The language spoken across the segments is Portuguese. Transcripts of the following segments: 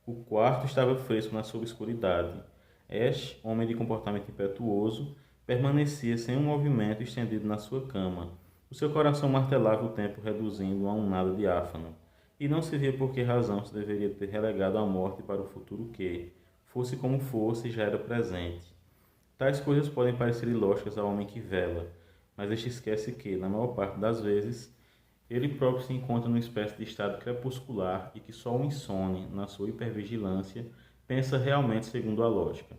O quarto estava fresco na sua obscuridade. Ash, homem de comportamento impetuoso, permanecia sem um movimento estendido na sua cama. O seu coração martelava o tempo reduzindo a um nada diáfano. E não se via por que razão se deveria ter relegado a morte para o futuro que, fosse como fosse, já era presente. Tais coisas podem parecer ilógicas ao homem que vela, mas este esquece que, na maior parte das vezes, ele próprio se encontra numa espécie de estado crepuscular e que só o insone, na sua hipervigilância, pensa realmente segundo a lógica.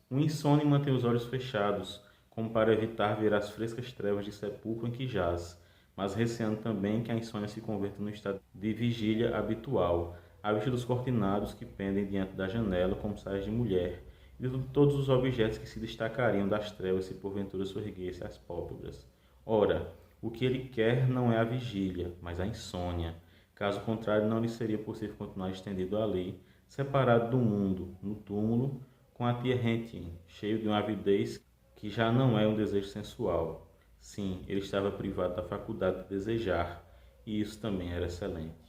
O insone mantém os olhos fechados, como para evitar ver as frescas trevas de sepulcro em que jaz, mas receando também que a insônia se converta no estado de vigília habitual, à vista dos cortinados que pendem diante da janela como saias de mulher, e de todos os objetos que se destacariam das trevas se porventura surguesse as pálpebras. Ora, o que ele quer não é a vigília, mas a insônia. Caso contrário, não lhe seria possível continuar estendido ali, separado do mundo, no túmulo, com a tia Hentin, cheio de uma avidez que já não é um desejo sensual. Sim, ele estava privado da faculdade de desejar, e isso também era excelente.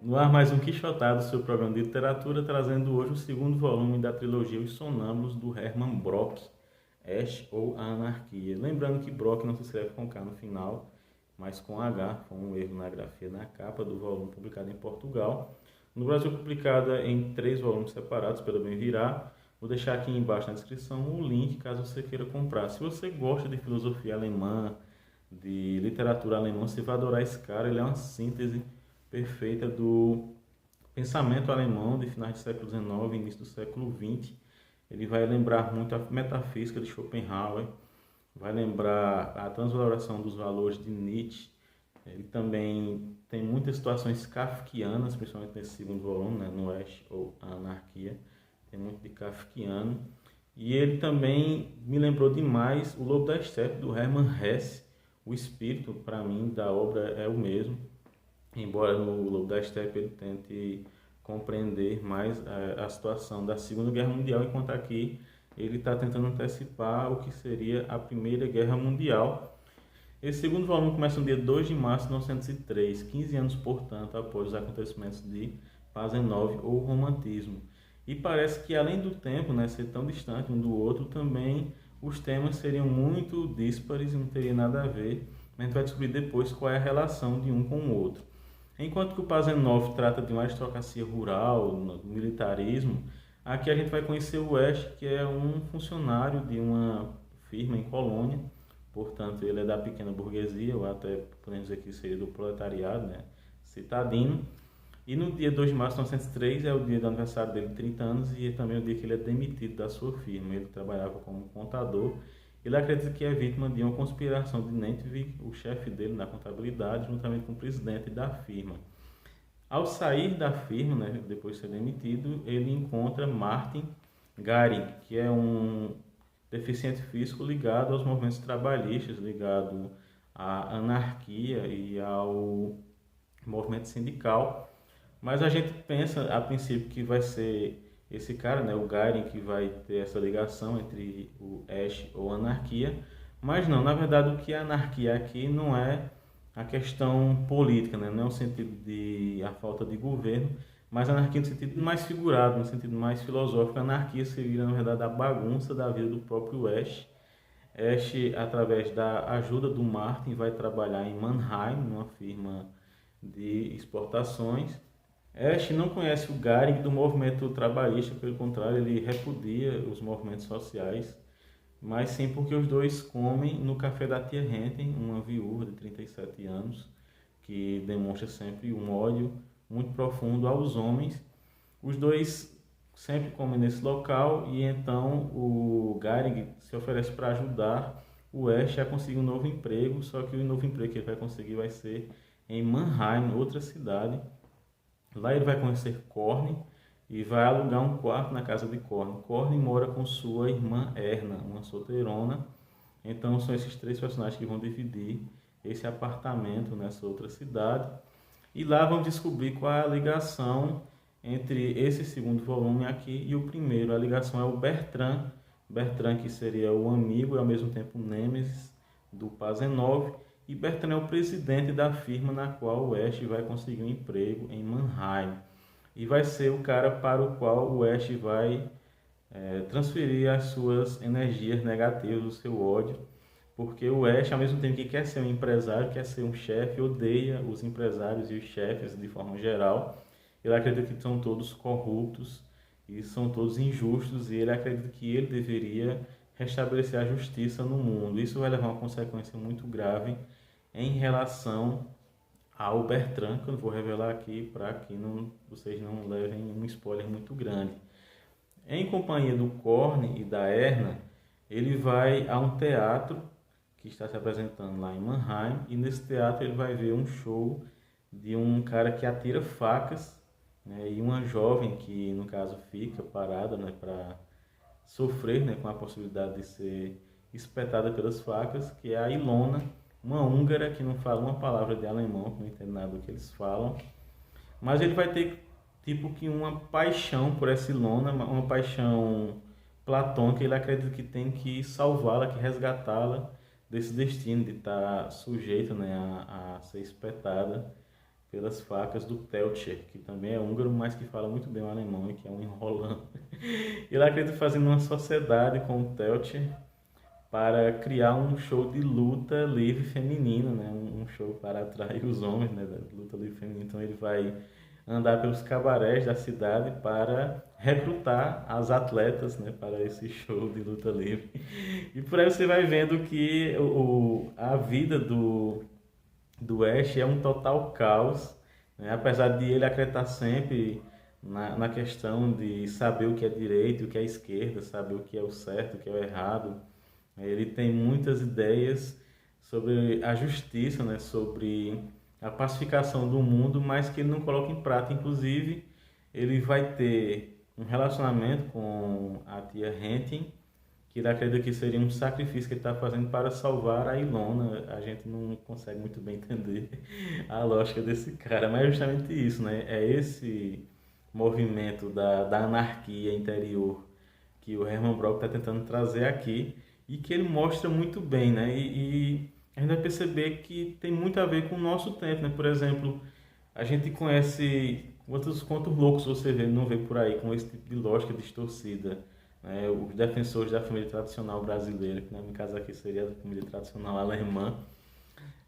No ar mais um Quixotado, seu programa de literatura, trazendo hoje o segundo volume da trilogia Os Sonâmbulos, do Hermann Brock, Ash ou a Anarquia. Lembrando que Brock não se escreve com K no final, mas com H, foi um erro na grafia na capa do volume publicado em Portugal. No Brasil, publicada em 3 volumes separados pela Bem Virar. Vou deixar aqui embaixo na descrição o link caso você queira comprar. Se você gosta de filosofia alemã, de literatura alemã, você vai adorar esse cara. Ele é uma síntese perfeita do pensamento alemão de finais do século XIX e início do século XX. Ele vai lembrar muito a metafísica de Schopenhauer, vai lembrar a transvaloração dos valores de Nietzsche. Ele também tem muitas situações kafkianas, principalmente nesse segundo volume, né, no Ash ou a Anarquia. Tem muito de kafkiano. E ele também me lembrou demais O Lobo da Steppe, do Hermann Hesse. O espírito, para mim, da obra é o mesmo, embora no Lobo da Steppe ele tente compreender mais a situação da Segunda Guerra Mundial, enquanto aqui ele está tentando antecipar o que seria a Primeira Guerra Mundial. Esse segundo volume começa no dia 2 de março de 1903, 15 anos, portanto, após os acontecimentos de Pazenov ou Romantismo. E parece que, além do tempo, né, ser tão distante um do outro, também os temas seriam muito díspares e não teria nada a ver. A gente vai descobrir depois qual é a relação de um com o outro. Enquanto que o Pazenov trata de uma aristocracia rural, militarismo, aqui a gente vai conhecer o Ash, que é um funcionário de uma firma em Colônia, portanto ele é da pequena burguesia, ou até podemos dizer que seria do proletariado, né, citadino. E no dia 2 de março de 1903 é o dia do aniversário dele, de 30 anos, e é também o dia que ele é demitido da sua firma. Ele trabalhava como contador. Ele acredita que é vítima de uma conspiração de Nentwich, o chefe dele na contabilidade, juntamente com o presidente da firma. Ao sair da firma, né, depois de ser demitido, ele encontra Martin Gary, que é um deficiente físico ligado aos movimentos trabalhistas, ligado à anarquia e ao movimento sindical. Mas a gente pensa, a princípio, que vai ser esse cara, né, o Garen, que vai ter essa ligação entre o Ash ou a anarquia. Mas não, na verdade, o que é anarquia aqui não é a questão política, né, não é o sentido de a falta de governo, mas a anarquia no sentido mais figurado, no sentido mais filosófico. A anarquia seria, na verdade, a bagunça da vida do próprio Ash. Ash, através da ajuda do Martin, vai trabalhar em Mannheim, numa firma de exportações. Ash não conhece o Gehring do movimento trabalhista, pelo contrário, ele repudia os movimentos sociais, mas sim porque os dois comem no café da tia Henten, uma viúva de 37 anos, que demonstra sempre um ódio muito profundo aos homens. Os dois sempre comem nesse local e então o Gehring se oferece para ajudar o Ash a conseguir um novo emprego, só que o novo emprego que ele vai conseguir vai ser em Mannheim, outra cidade. Lá ele vai conhecer Corne e vai alugar um quarto na casa de Corne. Corne mora com sua irmã Erna, uma solteirona. Então são esses 3 personagens que vão dividir esse apartamento nessa outra cidade. E lá vão descobrir qual é a ligação entre esse segundo volume aqui e o primeiro. A ligação é o Bertrand, Bertrand que seria o amigo e ao mesmo tempo o nêmesis do Pazenov, e Bertrand é o presidente da firma na qual o Ash vai conseguir um emprego em Mannheim. E vai ser o cara para o qual o Ash vai transferir as suas energias negativas, o seu ódio, porque o Ash, ao mesmo tempo que quer ser um empresário, quer ser um chefe, odeia os empresários e os chefes de forma geral. Ele acredita que são todos corruptos e são todos injustos, e ele acredita que ele deveria restabelecer a justiça no mundo. Isso vai levar a uma consequência muito grave em relação ao Bertrand, que eu não vou revelar aqui para que vocês não levem um spoiler muito grande. Em companhia do Korn e da Erna, ele vai a um teatro que está se apresentando lá em Mannheim, e nesse teatro ele vai ver um show de um cara que atira facas, né, e uma jovem que, no caso, fica parada, né, para sofrer, né, com a possibilidade de ser espetada pelas facas, que é a Ilona, uma húngara que não fala uma palavra de alemão, que não entende nada do que eles falam, mas ele vai ter tipo que uma paixão por essa Ilona, uma paixão platônica. Ele acredita que tem que salvá-la, que resgatá-la desse destino de estar sujeita, né, a ser espetada pelas facas do Telcher, que também é húngaro, mas que fala muito bem o alemão e que é um enrolão. Ele acredita fazendo uma sociedade com o Telcher para criar um show de luta livre feminina, né? Um show para atrair os homens, né? Da luta livre feminina. Então ele vai andar pelos cabarés da cidade para recrutar as atletas, né, para esse show de luta livre. E por aí você vai vendo que a vida do Ash é um total caos, né? Apesar de ele acreditar sempre na questão de saber o que é direito, o que é esquerda, saber o que é o certo, o que é o errado. Ele tem muitas ideias sobre a justiça, né? Sobre a pacificação do mundo, mas que ele não coloca em prática. Inclusive, ele vai ter um relacionamento com a tia Hentin, que ele acredita que seria um sacrifício que ele está fazendo para salvar a Ilona. A gente não consegue muito bem entender a lógica desse cara, mas é justamente isso, né? É esse movimento da anarquia interior que o Herman Brock está tentando trazer aqui, e que ele mostra muito bem, né? E a gente vai perceber que tem muito a ver com o nosso tempo, né? Por exemplo, a gente conhece quantos loucos você vê, não vê por aí com esse tipo de lógica distorcida, né? Os defensores da família tradicional brasileira, que no caso aqui seria a família tradicional alemã,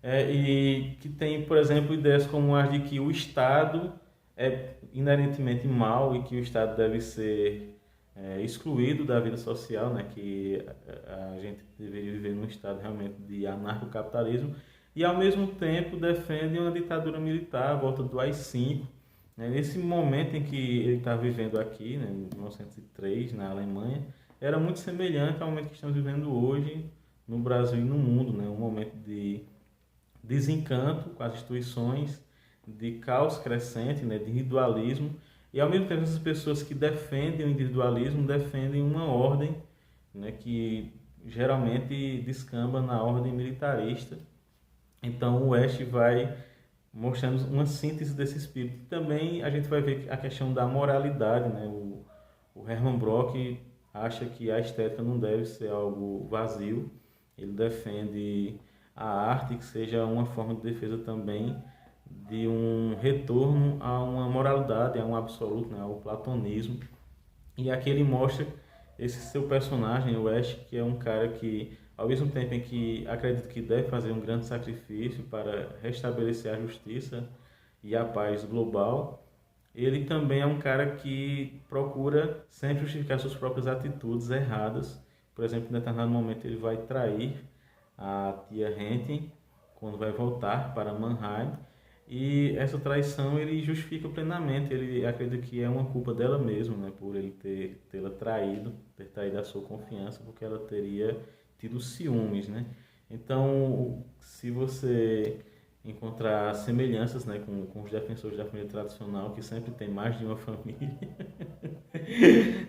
e que tem, por exemplo, ideias como as de que o Estado é inerentemente mau e que o Estado deve ser excluído da vida social, né? Que a gente deveria viver num estado realmente de anarcocapitalismo, e ao mesmo tempo defende uma ditadura militar, a volta do AI-5, né? Nesse momento em que ele está vivendo aqui, né, em 1903, na Alemanha, era muito semelhante ao momento que estamos vivendo hoje no Brasil e no mundo, né? Um momento de desencanto com as instituições, de caos crescente, né, de individualismo, e ao mesmo tempo essas pessoas que defendem o individualismo defendem uma ordem, né, que geralmente descamba na ordem militarista. Então o Ash vai mostrando uma síntese desse espírito. Também a gente vai ver a questão da moralidade, né? O Herman Brock acha que a estética não deve ser algo vazio. Ele defende a arte que seja uma forma de defesa também de um retorno a uma moralidade, a um absoluto, né? Ao platonismo. E aqui ele mostra esse seu personagem, o Ash, que é um cara que, ao mesmo tempo em que acredita que deve fazer um grande sacrifício para restabelecer a justiça e a paz global, ele também é um cara que procura sempre justificar suas próprias atitudes erradas. Por exemplo, em determinado momento ele vai trair a tia Hentin quando vai voltar para Mannheim, e essa traição ele justifica plenamente. Ele acredita que é uma culpa dela mesma, né, por ele tê-la traído, ter traído a sua confiança, porque ela teria tido ciúmes, né? Então, se você encontrar semelhanças, né, com os defensores da família tradicional, que sempre tem mais de uma família,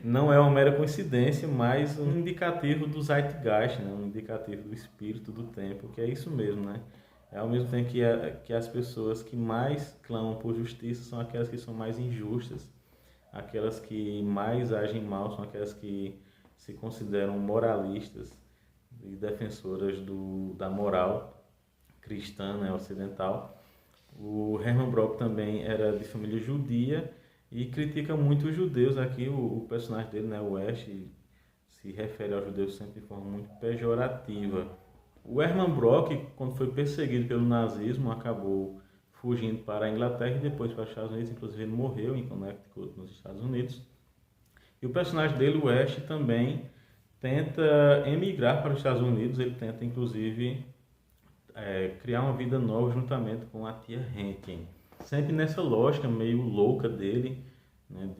não é uma mera coincidência, mas um indicativo do Zeitgeist, né, um indicativo do espírito do tempo, que é isso mesmo, né? É ao mesmo tempo que as pessoas que mais clamam por justiça são aquelas que são mais injustas, aquelas que mais agem mal são aquelas que se consideram moralistas e defensoras da moral cristã, né, ocidental. O Hermann Brock também era de família judia e critica muito os judeus. Aqui o personagem dele, né, o Ash, se refere aos judeus sempre de forma muito pejorativa. O Hermann Brock, quando foi perseguido pelo nazismo, acabou fugindo para a Inglaterra e depois para os Estados Unidos. Inclusive ele morreu em Connecticut, nos Estados Unidos. E o personagem dele, o Ash, também tenta emigrar para os Estados Unidos. Ele tenta, inclusive, criar uma vida nova juntamente com a tia Henkin. Sempre nessa lógica meio louca dele, né,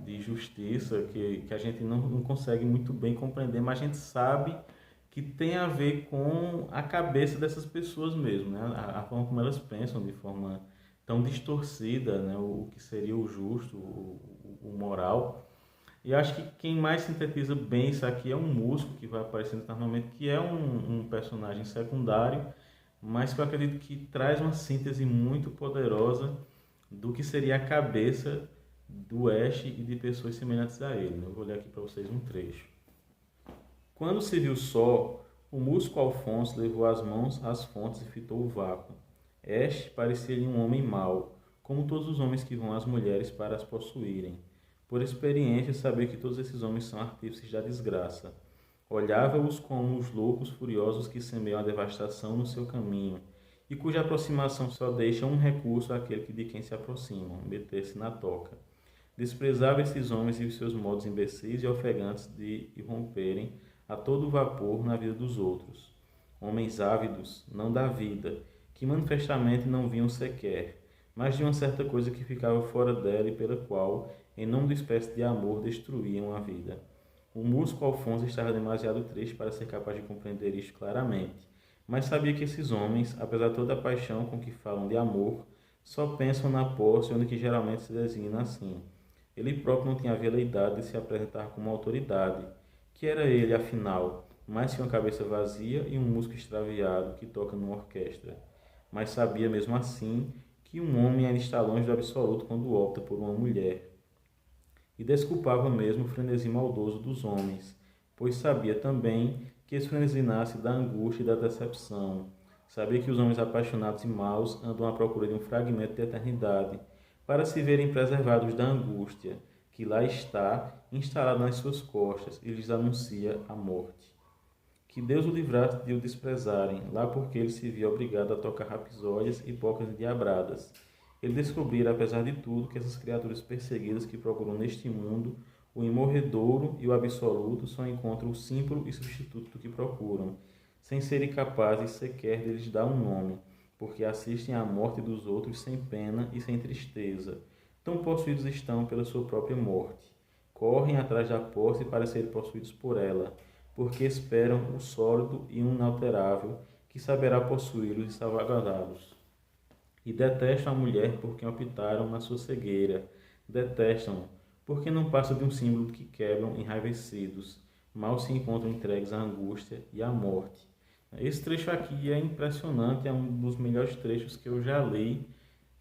de justiça, que a gente não consegue muito bem compreender, mas a gente sabe que tem a ver com a cabeça dessas pessoas mesmo, né? A forma como elas pensam de forma tão distorcida, né? O que seria o justo, o moral. E acho que quem mais sintetiza bem isso aqui é um músico que vai aparecendo normalmente, que é um personagem secundário, mas que eu acredito que traz uma síntese muito poderosa do que seria a cabeça do Ash e de pessoas semelhantes a ele. Eu vou ler aqui para vocês um trecho. Quando se viu só, o músico Alfonso levou as mãos às fontes e fitou o vácuo. Ash parecia-lhe um homem mau, como todos os homens que vão às mulheres para as possuírem. Por experiência, sabia que todos esses homens são artífices da desgraça. Olhava-os como os loucos furiosos que semeiam a devastação no seu caminho, e cuja aproximação só deixa um recurso àquele de quem se aproximam, meter-se na toca. Desprezava esses homens e os seus modos imbecis e ofegantes de irromperem a todo vapor na vida dos outros. Homens ávidos, não da vida, que manifestamente não vinham sequer, mas de uma certa coisa que ficava fora dela e pela qual, em nome de espécie de amor, destruíam a vida. O músico Alfonso estava demasiado triste para ser capaz de compreender isto claramente, mas sabia que esses homens, apesar de toda a paixão com que falam de amor, só pensam na posse, onde que geralmente se designa assim. Ele próprio não tinha a veleidade de se apresentar como autoridade, que era ele, afinal, mais que uma cabeça vazia e um músico extraviado que toca numa orquestra. Mas sabia mesmo assim que um homem ainda está longe do absoluto quando opta por uma mulher. E desculpava mesmo o frenesi maldoso dos homens, pois sabia também que esse frenesi nasce da angústia e da decepção. Sabia que os homens apaixonados e maus andam à procura de um fragmento de eternidade, para se verem preservados da angústia, que lá está, instalada nas suas costas, e lhes anuncia a morte. Que Deus o livrasse de o desprezarem, lá porque ele se via obrigado a tocar rapsódias, hipócritas e diabradas. Ele descobrira, apesar de tudo, que essas criaturas perseguidas que procuram neste mundo o imorredouro e o absoluto só encontram o símbolo e substituto do que procuram, sem serem capazes sequer de lhes dar um nome, porque assistem à morte dos outros sem pena e sem tristeza. Tão possuídos estão pela sua própria morte. Correm atrás da posse para serem possuídos por ela, porque esperam o sólido e inalterável que saberá possuí-los e salvaguardá-los. E detestam a mulher por quem optaram na sua cegueira. Detestam-no, porque não passa de um símbolo que quebram enraivecidos. Mal se encontram entregues à angústia e à morte. Esse trecho aqui é impressionante, é um dos melhores trechos que eu já li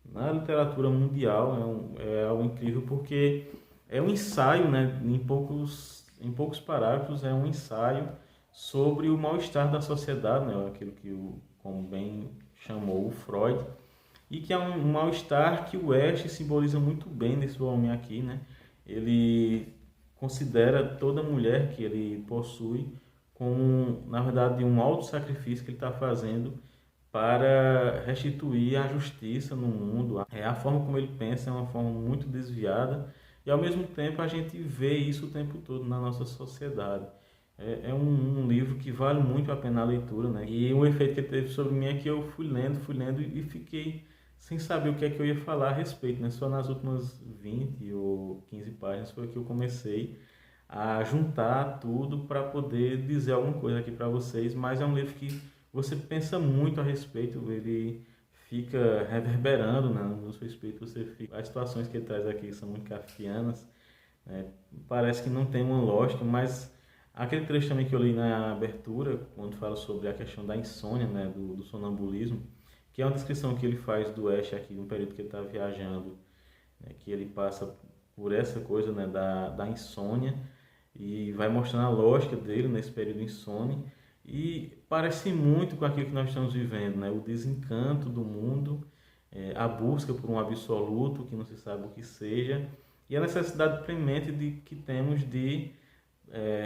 na literatura mundial. É algo incrível porque é um ensaio, né, em poucos parágrafos, é um ensaio sobre o mal-estar da sociedade, né, aquilo que, como bem chamou o Freud, e que é um mal-estar que o Ash simboliza muito bem nesse volume aqui, né? Ele considera toda mulher que ele possui como, na verdade, um alto sacrifício que ele está fazendo para restituir a justiça no mundo. A forma como ele pensa é uma forma muito desviada e, ao mesmo tempo, a gente vê isso o tempo todo na nossa sociedade. É um livro que vale muito a pena a leitura, né? E o efeito que ele teve sobre mim é que eu fui lendo e fiquei sem saber o que é que eu ia falar a respeito, né? Só nas últimas 20 ou 15 páginas foi que eu comecei a juntar tudo para poder dizer alguma coisa aqui para vocês, mas é um livro que você pensa muito a respeito, ele fica reverberando, né, no seu espírito, as situações que ele traz aqui são muito kafkianas, né? Parece que não tem uma lógica, mas aquele trecho também que eu li na abertura, quando fala sobre a questão da insônia, né, do sonambulismo, que é uma descrição que ele faz do Ash aqui, no período que ele está viajando, né, que ele passa por essa coisa, né, da insônia, e vai mostrando a lógica dele nesse período insone, e parece muito com aquilo que nós estamos vivendo, né, o desencanto do mundo, a busca por um absoluto que não se sabe o que seja, e a necessidade premente que temos de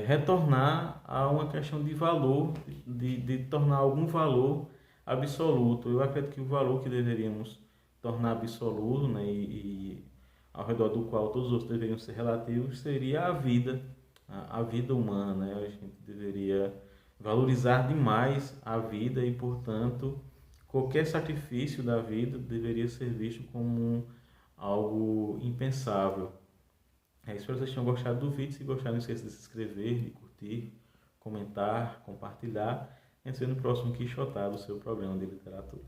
retornar a uma questão de valor, de tornar algum valor absoluto. Eu acredito que o valor que deveríamos tornar absoluto, né, e ao redor do qual todos os outros deveriam ser relativos, seria a vida, a vida humana. Né? A gente deveria valorizar demais a vida e, portanto, qualquer sacrifício da vida deveria ser visto como algo impensável. Espero que vocês tenham gostado do vídeo. Se gostaram, não esqueça de se inscrever, de curtir, comentar, compartilhar. A gente se vê no próximo Quixotado, o seu programa de literatura.